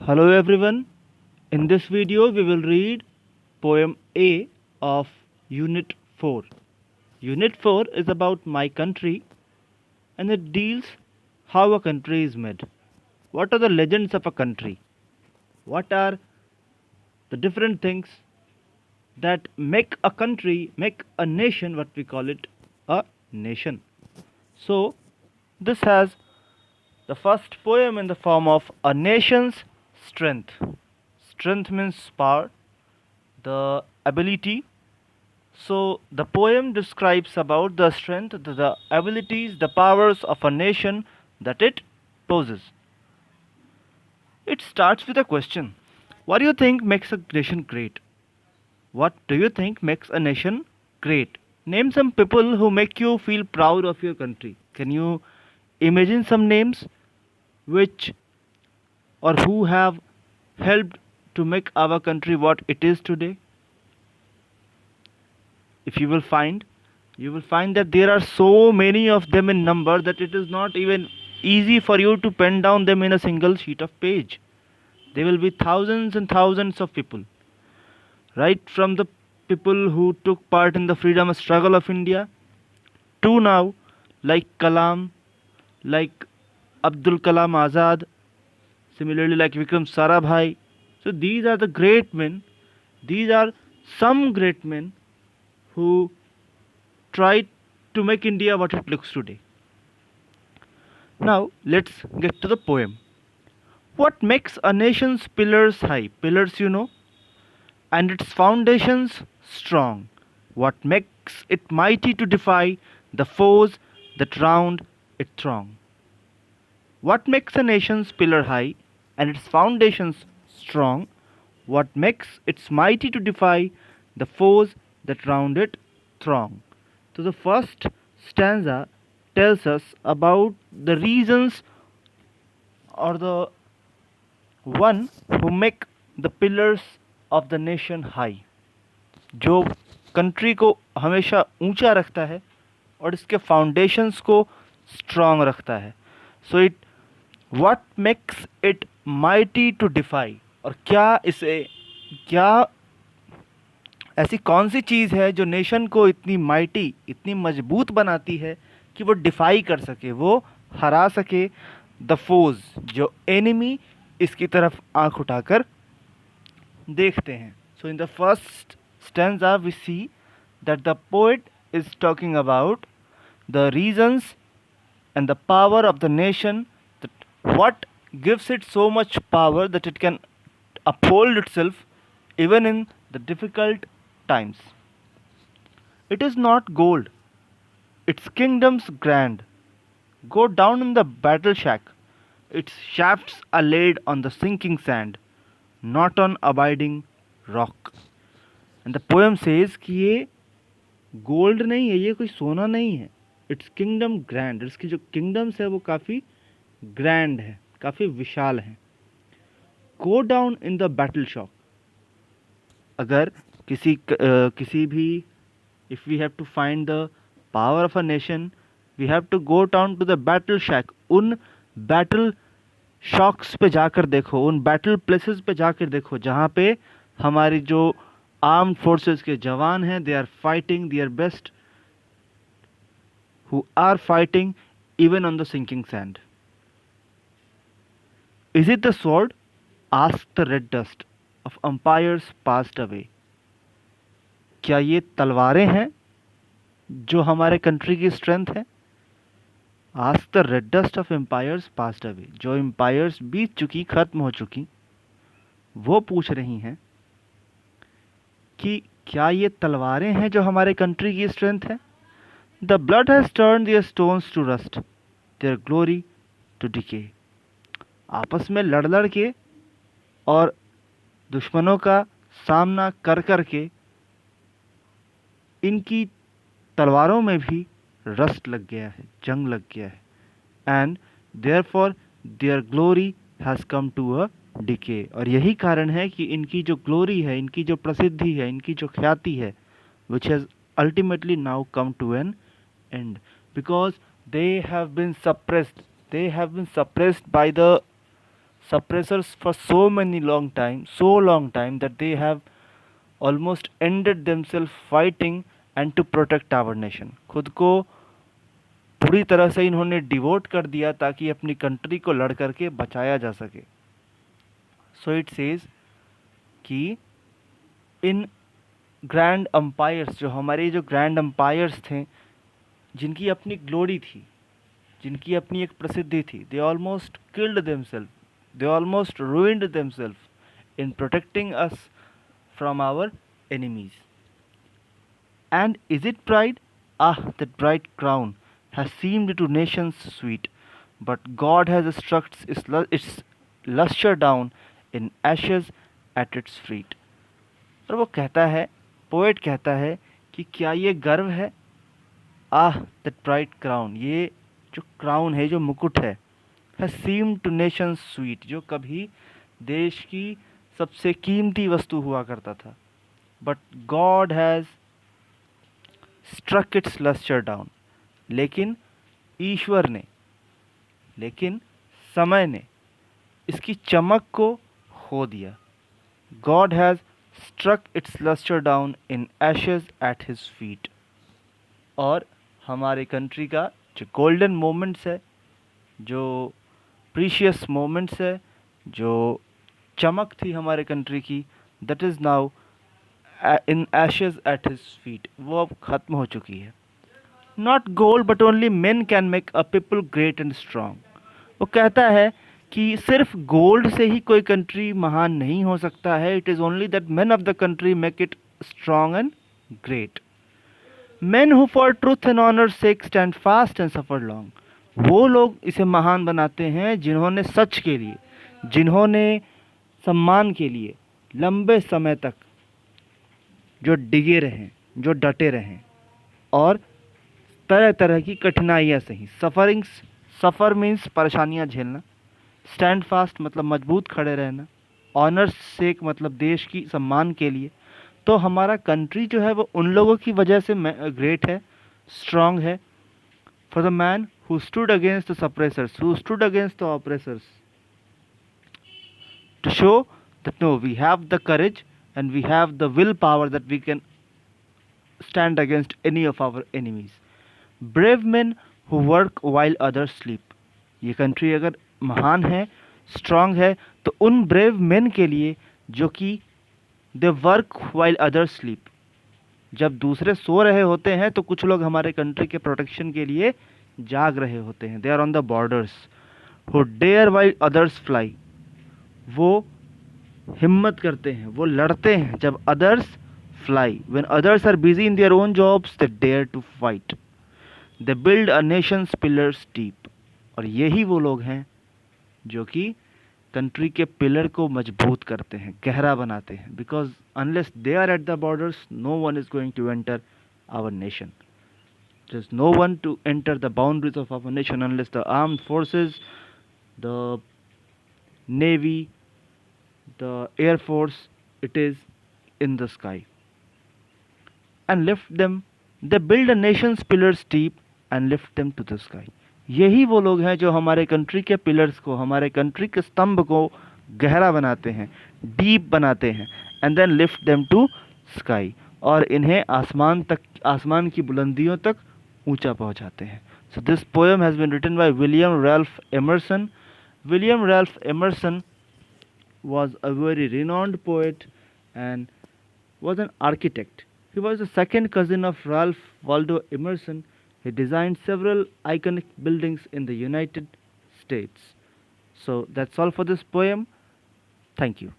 Hello everyone. In this video we will read poem A of Unit 4. Unit 4 is about my country and it deals how a country is made. What are the legends of a country? What are the different things that make a country, make a nation, what we call it a nation. So this has the first poem in the form of a nation's strength. Strength means power, the ability. So the poem describes about the strength, the abilities, the powers of a nation that it poses. It starts with a question. What do you think makes a nation great? What do you think makes a nation great? Name some people who make you feel proud of your country. Can you imagine some names which or who have helped to make our country what it is today? If you will find that there are so many of them in number that it is not even easy for you to pen down them in a single sheet of page. There will be thousands and thousands of people, right from the people who took part in the freedom struggle of India to now, like Kalam, like Abdul Kalam Azad, similarly like Vikram Sarabhai. So these are the great men. These are some great men who tried to make India what it looks today. Now let's get to the poem. What makes a nation's pillars high? Pillars, you know, and its foundations strong. What makes it mighty to defy the foes that round it throng? What makes a nation's pillar high and its foundations strong? What makes it mighty to defy the foes that round it throng? So the first stanza tells us about the reasons or the one who make the pillars of the nation high, जो country को हमेशा ऊंचा रखता है और इसके foundations को strong रखता है. So it what makes it mighty to defy, और क्या ऐसी कौन सी चीज़ है जो नेशन को इतनी माइटी, इतनी मजबूत बनाती है कि वो डिफाई कर सके, वो हरा सके द फोज, जो एनिमी इसकी तरफ आंख उठाकर देखते हैं. So in the first stanza we see that the poet is talking about the reasons and the power of the nation, that what gives it so much power that it can uphold itself even in the difficult times. It is not gold, its kingdoms grand go down in the battle shack, its shafts are laid on the sinking sand, not on abiding rock. And the poem says कि ये gold नहीं है, ये कोई सोना नहीं है. It's kingdom grand, इसकी जो किंगडम्स है वो काफ़ी ग्रैंड है, काफ़ी विशाल है. Go down in the battle shock, अगर किसी भी if we have to find the power of a nation, we have to go down to the battle shack. उन बैटल शॉक्स पे जाकर देखो, उन बैटल प्लेसेस पे जाकर देखो जहाँ पे हमारी जो आर्म्ड फोर्सेस के जवान हैं, they are fighting their best, who are fighting even on the sinking sand. Is it the sword? Asked the red dust of empires passed away. क्या ये तलवारें हैं जो हमारे कंट्री की स्ट्रेंथ है? Asked the red dust of empires passed away. जो empires बीत चुकी, खत्म हो चुकी, वो पूछ रही हैं कि क्या ये तलवारें हैं जो हमारे कंट्री की स्ट्रेंथ है? The blood has turned their stones to rust, their glory to decay. आपस में लड़ लड़ के और दुश्मनों का सामना कर कर के इनकी तलवारों में भी रस्ट लग गया है, जंग लग गया है. And therefore their glory has come to a decay. और यही कारण है कि इनकी जो ग्लोरी है, इनकी जो प्रसिद्धि है, इनकी जो ख्याति है, which has ultimately now come to an end, because they have been suppressed by the suppressors for so long time that they have almost ended themselves fighting and to protect our nation. खुद को पूरी तरह से इन्होंने devote कर दिया ताकि अपनी कंट्री को लड़ करके बचाया जा सके. सो इट सेज कि इन ग्रैंड अम्पायर्स, जो हमारे जो ग्रैंड अम्पायर्स थे, जिनकी अपनी ग्लोरी थी, जिनकी अपनी एक प्रसिद्धि थी, they almost killed themselves, they almost ruined themselves in protecting us from our enemies. And is it pride? Ah, that bright crown has seemed to nations sweet, but God has struck its lustre down in ashes at its feet. और वो कहता है, poet कहता है कि क्या ये गर्व है? आह दैट ब्राइट क्राउन, ये जो क्राउन है, जो मुकुट है, has seemed two nations sweet, जो कभी देश की सबसे कीमती वस्तु हुआ करता था, but God has struck its lustre down, लेकिन ईश्वर ने, लेकिन समय ने इसकी चमक को खो दिया. God has struck its lustre down in ashes at his feet. और हमारे कंट्री का जो गोल्डन मोमेंट्स है, जो प्रीशियस मोमेंट्स है, जो चमक थी हमारे कंट्री की, that is now in ashes at his feet, वो अब ख़त्म हो चुकी है. Not gold but only main can make a people great and strong. वो कहता है कि सिर्फ गोल्ड से ही कोई कंट्री महान नहीं हो सकता है. It is only that main of the country make it strong and great. Men who for truth and honor sake stand fast and suffer long. वो लोग इसे महान बनाते हैं जिन्होंने सच के लिए, जिन्होंने सम्मान के लिए लंबे समय तक जो डिगे रहें, जो डटे रहें और तरह तरह की कठिनाइयाँ सही. सफरिंग्स, सफ़र मीन्स परेशानियाँ झेलना, स्टैंड फास्ट मतलब मजबूत खड़े रहना, ऑनर्स सेक मतलब देश की सम्मान के लिए. तो हमारा कंट्री जो है वो उन लोगों की वजह से ग्रेट है, स्ट्रांग है. For the man who stood against the suppressors, who stood against the oppressors, to show that no we have the courage and we have the will power that we can stand against any of our enemies. Brave man who work while others sleep. ये country अगर महान है, strong है, तो उन brave man के लिए जो कि they work while others sleep, जब दूसरे सो रहे होते हैं तो कुछ लोग हमारे कंट्री के प्रोटेक्शन के लिए जाग रहे होते हैं. They are on the borders. Who dare while others fly, वो हिम्मत करते हैं, वो लड़ते हैं जब others fly. When others are busy in their own jobs they dare to fight. They build a nation's pillars deep. और यही वो लोग हैं जो कि कंट्री के पिलर को मजबूत करते हैं, गहरा बनाते हैं. Because unless they are at the borders no one is going to enter our nation. There is no one to enter the boundaries of our nation unless the armed forces, the navy, the air force, it is in the sky. And lift them, they build a nation's pillars deep and lift them to the sky. यही वो लोग हैं जो हमारे country के pillars को, हमारे country के स्तंभ को गहरा बनाते हैं, डीप बनाते हैं, and then lift them to sky, और इन्हें आसमान तक, आसमान की बुलंदियों तक ऊंचा पहुंचाते हैं. So this poem has been written by William Ralph Emerson. William Ralph Emerson was a very renowned poet and was an architect. He was the second cousin of Ralph Waldo Emerson. He designed several iconic buildings in the United States. So that's all for this poem. Thank you.